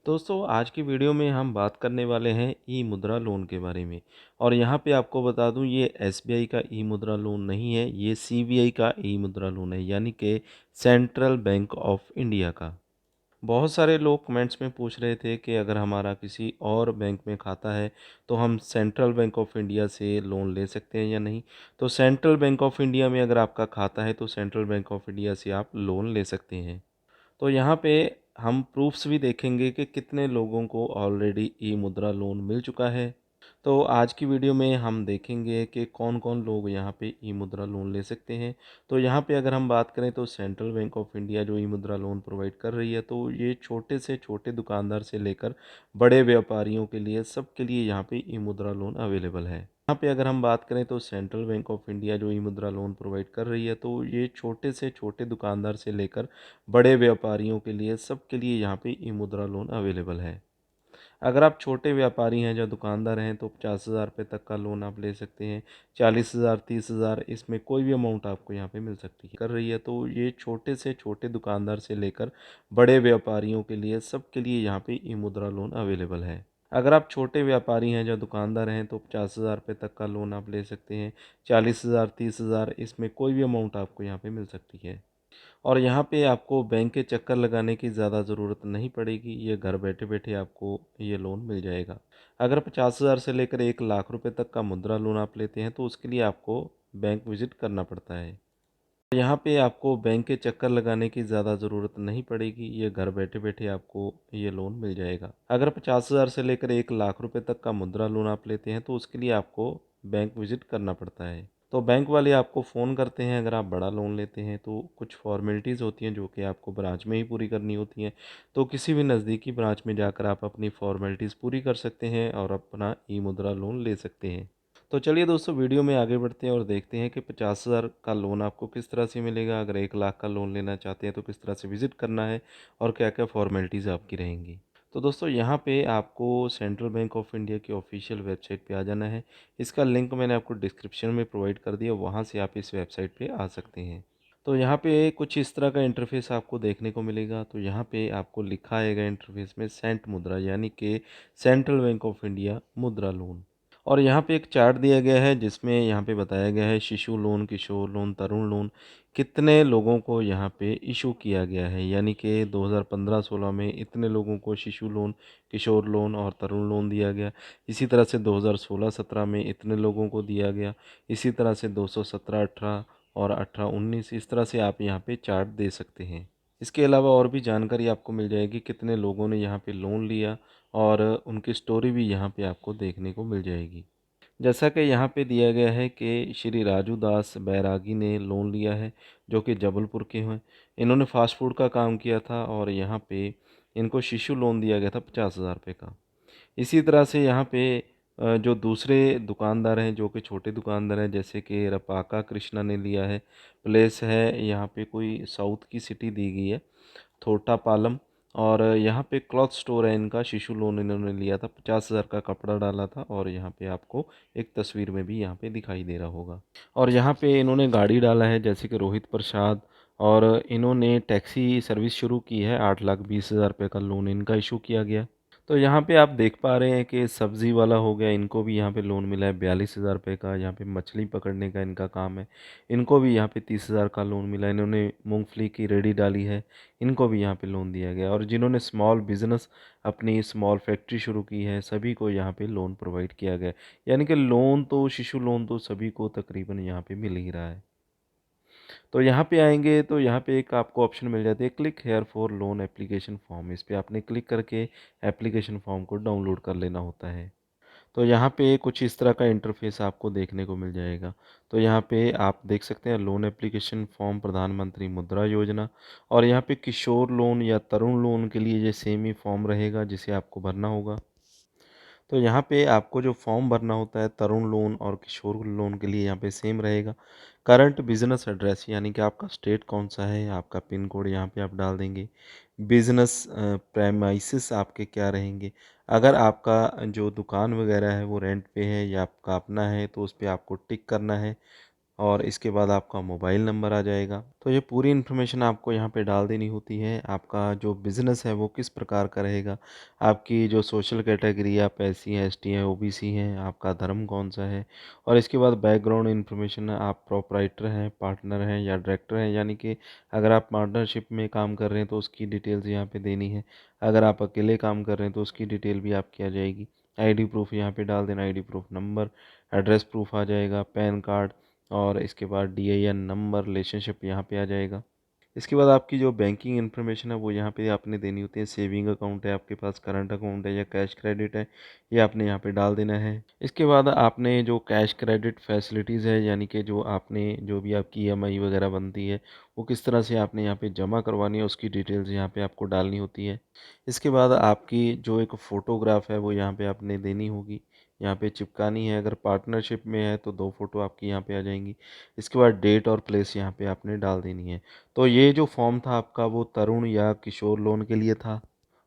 दोस्तों आज की वीडियो में हम बात करने वाले हैं ई मुद्रा लोन के बारे में। और यहाँ पे आपको बता दूँ, ये एसबीआई का ई मुद्रा लोन नहीं है, ये सीबीआई का ई मुद्रा लोन है, यानी कि सेंट्रल बैंक ऑफ इंडिया का। बहुत सारे लोग कमेंट्स में पूछ रहे थे कि अगर हमारा किसी और बैंक में खाता है तो हम सेंट्रल बैंक ऑफ इंडिया से लोन ले सकते हैं या नहीं। तो सेंट्रल बैंक ऑफ इंडिया में अगर आपका खाता है तो सेंट्रल बैंक ऑफ इंडिया से आप लोन ले सकते हैं। तो यहाँ पे हम प्रूफ्स भी देखेंगे कि कितने लोगों को ऑलरेडी ई मुद्रा लोन मिल चुका है। तो आज की वीडियो में हम देखेंगे कि कौन-कौन लोग यहाँ पे ई मुद्रा लोन ले सकते हैं। तो यहाँ पे अगर हम बात करें तो सेंट्रल बैंक ऑफ इंडिया जो ई मुद्रा लोन प्रोवाइड कर रही है, तो ये छोटे से छोटे दुकानदार से लेकर बड़े व्यापारियों के लिए, सबके लिए यहाँ पे ई मुद्रा लोन अवेलेबल है। यहाँ पे अगर हम बात करें तो सेंट्रल बैंक ऑफ इंडिया जो ई मुद्रा लोन प्रोवाइड कर रही है, तो ये छोटे से छोटे दुकानदार से लेकर बड़े व्यापारियों के लिए, सबके लिए यहाँ पे ई मुद्रा लोन अवेलेबल है। अगर आप छोटे व्यापारी हैं या दुकानदार हैं तो 50,000 रुपये तक का लोन आप ले सकते हैं। 40,000, 30,000, इसमें कोई भी अमाउंट आपको यहाँ पे मिल सकती है कर रही है। तो ये छोटे से छोटे दुकानदार से लेकर बड़े व्यापारियों के लिए, सबके लिए यहाँ पे ई मुद्रा लोन अवेलेबल है। अगर आप छोटे व्यापारी हैं या दुकानदार हैं तो 50,000 रुपये तक का लोन आप ले सकते हैं। 40,000, 30,000, इसमें कोई भी अमाउंट आपको यहाँ पे मिल सकती है। और यहाँ पे आपको बैंक के चक्कर लगाने की ज़्यादा ज़रूरत नहीं पड़ेगी, ये घर बैठे-बैठे आपको ये लोन मिल जाएगा। अगर 50,000 से लेकर 1,00,000 रुपए तक का मुद्रा लोन आप लेते हैं तो उसके लिए आपको बैंक विज़िट करना पड़ता है। यहाँ पे आपको बैंक के चक्कर लगाने की ज़्यादा ज़रूरत नहीं पड़ेगी, ये घर बैठे-बैठे आपको ये लोन मिल जाएगा। अगर 50,000 से लेकर 1,00,000 रुपए तक का मुद्रा लोन आप लेते हैं तो उसके लिए आपको बैंक विज़िट करना पड़ता है। तो बैंक वाले आपको फ़ोन करते हैं अगर आप बड़ा लोन लेते हैं, तो कुछ फ़ॉर्मेलिटीज़ होती हैं जो कि आपको ब्रांच में ही पूरी करनी होती हैं। तो किसी भी नज़दीकी ब्रांच में जाकर आप अपनी फ़ॉर्मेलिटीज़ पूरी कर सकते हैं और अपना ई मुद्रा लोन ले सकते हैं। तो चलिए दोस्तों, वीडियो में आगे बढ़ते हैं और देखते हैं कि 50,000 का लोन आपको किस तरह से मिलेगा। अगर 1,00,000 का लोन लेना चाहते हैं तो किस तरह से विज़िट करना है और क्या-क्या फ़ॉर्मेलिटीज़ आपकी रहेंगी। तो दोस्तों, यहाँ पे आपको सेंट्रल बैंक ऑफ इंडिया की ऑफ़िशियल वेबसाइट पे आ जाना है। इसका लिंक मैंने आपको डिस्क्रिप्शन में प्रोवाइड कर दिया, वहाँ से आप इस वेबसाइट पे आ सकते हैं। तो यहाँ पे कुछ इस तरह का इंटरफ़ेस आपको देखने को मिलेगा। तो यहाँ पे आपको लिखा आएगा इंटरफ़ेस में सेंट मुद्रा, यानी कि सेंट्रल बैंक ऑफ इंडिया मुद्रा लोन। और यहाँ पे एक चार्ट दिया गया है जिसमें यहाँ पे बताया गया है शिशु लोन, किशोर लोन, तरुण लोन कितने लोगों को यहाँ पे इशू किया गया है। यानी कि 2015-16 में इतने लोगों को शिशु लोन, किशोर लोन और तरुण लोन दिया गया। इसी तरह से 2016-17 में इतने लोगों को दिया गया। इसी तरह से 217-18 और 18-19, इस तरह से आप यहाँ पे चार्ट दे सकते हैं। इसके अलावा और भी जानकारी आपको मिल जाएगी, कितने लोगों ने यहाँ पे लोन लिया और उनकी स्टोरी भी यहाँ पे आपको देखने को मिल जाएगी। जैसा कि यहाँ पे दिया गया है कि श्री राजू दास बैरागी ने लोन लिया है, जो कि जबलपुर के हैं। इन्होंने फ़ास्ट फूड का काम किया था और यहाँ पे इनको शिशु लोन दिया गया था 50,000 रुपये का। इसी तरह से यहाँ पे जो दूसरे दुकानदार हैं, जो कि छोटे दुकानदार हैं, जैसे कि रपाका कृष्णा ने लिया है। प्लेस है यहाँ पे कोई साउथ की सिटी दी गई है, थोटापालम। और यहाँ पे क्लॉथ स्टोर है इनका। शिशु लोन इन्होंने लिया था, 50,000 का कपड़ा डाला था और यहाँ पे आपको एक तस्वीर में भी यहाँ पे दिखाई दे रहा होगा। और यहाँ पे इन्होंने गाड़ी डाला है, जैसे कि रोहित प्रसाद। और इन्होंने टैक्सी सर्विस शुरू की है। 8,20,000 रुपये का लोन इनका इशू किया गया। तो यहाँ पे आप देख पा रहे हैं कि सब्ज़ी वाला हो गया, इनको भी यहाँ पे लोन मिला है 42,000 रुपये का। यहाँ पे मछली पकड़ने का इनका काम है, इनको भी यहाँ पे 30,000 का लोन मिला। इन्होंने मूंगफली की रेडी डाली है, इनको भी यहाँ पे लोन दिया गया। और जिन्होंने स्मॉल बिजनेस, अपनी स्मॉल फैक्ट्री शुरू की है, सभी को यहाँ पे लोन प्रोवाइड किया गया। यानी कि लोन तो, शिशु लोन तो सभी को तकरीबन यहाँ पे मिल ही रहा है। तो यहाँ पे आएंगे तो यहाँ पे एक आपको ऑप्शन मिल जाती है, click here for loan application form. इस पे आपने क्लिक करके एप्लीकेशन फॉर्म को डाउनलोड कर लेना होता है। तो यहाँ पे कुछ इस तरह का इंटरफेस आपको देखने को मिल जाएगा। तो यहाँ पे आप देख सकते हैं लोन एप्लीकेशन फॉर्म, प्रधानमंत्री मुद्रा योजना। और यहाँ पे किशोर लोन या तरुण लोन के लिए ये सेम ही फॉर्म रहेगा जिसे आपको भरना होगा। तो यहाँ पे आपको जो फॉर्म भरना होता है तरुण लोन और किशोर लोन के लिए, यहाँ पे सेम रहेगा। करंट बिजनेस एड्रेस, यानी कि आपका स्टेट कौन सा है, आपका पिन कोड यहाँ पे आप डाल देंगे। बिजनेस प्रेमाइसिस आपके क्या रहेंगे। अगर आपका जो दुकान वगैरह है वो रेंट पे है या आपका अपना है तो उस पे आपको टिक करना है। और इसके बाद आपका मोबाइल नंबर आ जाएगा। तो ये पूरी इन्फॉर्मेशन आपको यहाँ पे डाल देनी होती है। आपका जो बिज़नेस है वो किस प्रकार का रहेगा, आपकी जो सोशल कैटेगरी, आप एससी हैं, एसटी हैं, ओबीसी हैं, आपका धर्म कौन-सा है, और इसके बाद बैकग्राउंड इन्फॉर्मेशन, आप प्रोप्राइटर हैं, पार्टनर हैं या डायरेक्टर हैं, यानी कि अगर आप पार्टनरशिप में काम कर रहे हैं तो उसकी डिटेल्स यहाँ पे देनी है। अगर आप अकेले काम कर रहे हैं तो उसकी डिटेल भी आपकी आ जाएगी। आईडी प्रूफ़ यहाँ पे डाल देना, ID proof number, address proof आ जाएगा, पैन कार्ड, और इसके बाद DIN नंबर, रिलेशनशिप यहाँ पे आ जाएगा। इसके बाद आपकी जो बैंकिंग इन्फॉर्मेशन है वो यहाँ पे आपने देनी होती है। सेविंग अकाउंट है आपके पास, करंट अकाउंट है या कैश क्रेडिट है, ये आपने यहाँ पे डाल देना है। इसके बाद आपने जो कैश क्रेडिट फैसिलिटीज़ है, यानी कि जो आपने जो भी आपकी EMI वगैरह बनती है वो किस तरह से आपने यहाँ पे जमा करवानी है, उसकी डिटेल्स यहाँ पे आपको डालनी होती है। इसके बाद आपकी जो एक फ़ोटोग्राफ है वो यहाँ पे आपने देनी होगी, यहाँ पे चिपकानी है। अगर पार्टनरशिप में है तो 2 फ़ोटो आपकी यहाँ पे आ जाएंगी। इसके बाद डेट और प्लेस यहाँ पे आपने डाल देनी है। तो ये जो फॉर्म था आपका वो तरुण या किशोर लोन के लिए था।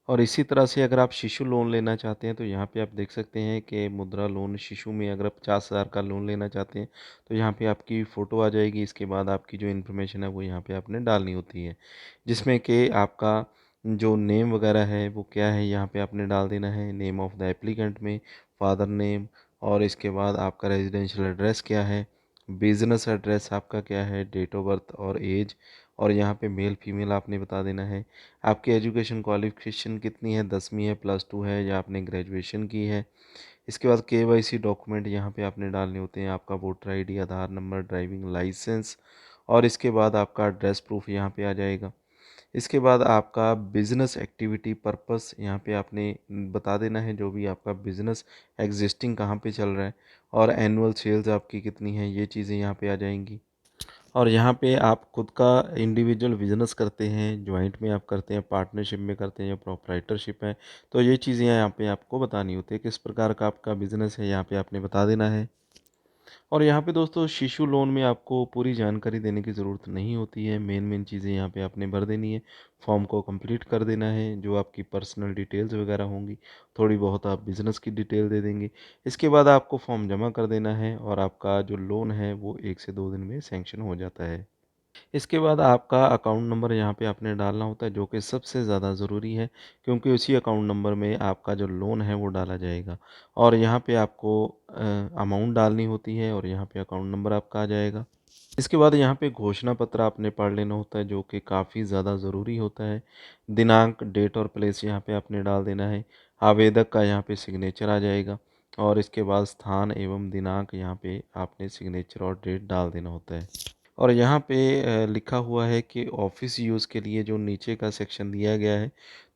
और इसी तरह से अगर आप शिशु लोन लेना चाहते हैं तो यहाँ पे आप देख सकते हैं कि मुद्रा लोन शिशु में अगर आप 50,000 का लोन लेना चाहते हैं तो यहाँ पे आपकी फ़ोटो आ जाएगी। इसके बाद आपकी जो इन्फॉर्मेशन है वो यहाँ पे आपने डालनी होती है, जिसमें कि आपका जो नेम वगैरह है वो क्या है यहाँ पे आपने डाल देना है। नेम ऑफ़ द एप्लीकेंट में फादर नेम, और इसके बाद आपका रेजिडेंशियल एड्रेस क्या है, बिज़नेस एड्रेस आपका क्या है, डेट ऑफ बर्थ और एज, और यहाँ पे मेल फीमेल आपने बता देना है। आपकी एजुकेशन क्वालिफ़िकेशन कितनी है, 10वीं है, +2 है या आपने ग्रेजुएशन की है। इसके बाद KYC डॉक्यूमेंट यहाँ पे आपने डालने होते हैं, आपका वोटर ID, आधार नंबर, ड्राइविंग लाइसेंस, और इसके बाद आपका एड्रेस प्रूफ यहाँ पे आ जाएगा। इसके बाद आपका बिज़नेस एक्टिविटी पर्पस यहाँ पे आपने बता देना है, जो भी आपका बिज़नेस एग्जिस्टिंग कहाँ पे चल रहा है, और एनुअल सेल्स आपकी कितनी है, ये चीज़ें यहाँ पे आ जाएंगी। और यहाँ पे आप खुद का इंडिविजुअल बिजनेस करते हैं, जॉइंट में आप करते हैं, पार्टनरशिप में करते हैं या प्रोप्राइटरशिप है, तो ये चीज़ें यहाँ पे आपको बतानी होती है। किस प्रकार का आपका बिजनेस है यहाँ पे आपने बता देना है। और यहाँ पे दोस्तों शिशु लोन में आपको पूरी जानकारी देने की ज़रूरत नहीं होती है। मेन चीज़ें यहाँ पे आपने भर देनी है, फॉर्म को कंप्लीट कर देना है। जो आपकी पर्सनल डिटेल्स वगैरह होंगी, थोड़ी बहुत आप बिज़नेस की डिटेल दे देंगे। इसके बाद आपको फॉर्म जमा कर देना है और आपका जो लोन है वो 1 से 2 दिन में सैंक्शन हो जाता है। इसके बाद आपका अकाउंट नंबर यहाँ पे आपने डालना होता है, जो कि सबसे ज़्यादा ज़रूरी है, क्योंकि उसी अकाउंट नंबर में आपका जो लोन है वो डाला जाएगा। और यहाँ पे आपको अमाउंट डालनी होती है और यहाँ पे अकाउंट नंबर आपका आ जाएगा। इसके बाद यहाँ पे घोषणा पत्र आपने पढ़ लेना होता है, जो कि काफ़ी ज़्यादा ज़रूरी होता है। दिनांक, डेट और प्लेस यहाँ पे आपने डाल देना है। आवेदक का यहाँ पे सिग्नेचर आ जाएगा, और इसके बाद स्थान एवं दिनांक यहाँ पे आपने सिग्नेचर और डेट डाल देना होता है। और यहाँ पे लिखा हुआ है कि ऑफ़िस यूज़ के लिए जो नीचे का सेक्शन दिया गया है,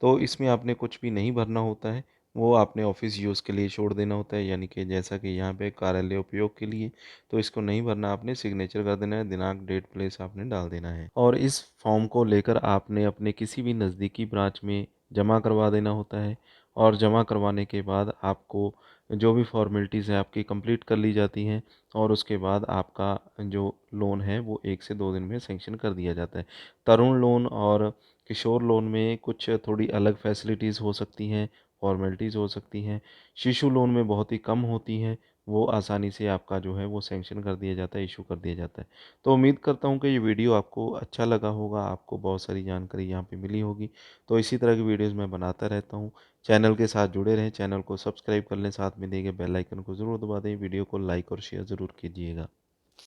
तो इसमें आपने कुछ भी नहीं भरना होता है, वो आपने ऑफ़िस यूज़ के लिए छोड़ देना होता है। यानी कि जैसा कि यहाँ पे कार्यालय उपयोग के लिए, तो इसको नहीं भरना, आपने सिग्नेचर कर देना है, दिनांक, डेट, प्लेस आपने डाल देना है। और इस फॉर्म को लेकर आपने अपने किसी भी नज़दीकी ब्रांच में जमा करवा देना होता है, और जमा करवाने के बाद आपको जो भी फ़ॉर्मेलिटीज़ हैं आपकी कंप्लीट कर ली जाती हैं, और उसके बाद आपका जो लोन है वो 1 से 2 दिन में सैंक्शन कर दिया जाता है। तरुण लोन और किशोर लोन में कुछ थोड़ी अलग फैसिलिटीज़ हो सकती हैं, फॉर्मेलिटीज़ हो सकती हैं। शिशु लोन में बहुत ही कम होती हैं, वो आसानी से आपका जो है वो सैंक्शन कर दिया जाता है, इशू कर दिया जाता है। तो उम्मीद करता हूँ कि ये वीडियो आपको अच्छा लगा होगा, आपको बहुत सारी जानकारी यहाँ पे मिली होगी। तो इसी तरह की वीडियोज़ मैं बनाता रहता हूँ। चैनल के साथ जुड़े रहें, चैनल को सब्सक्राइब कर लें, साथ में दिए गए बेल आइकन को ज़रूर दबा दें, वीडियो को लाइक और शेयर ज़रूर कीजिएगा।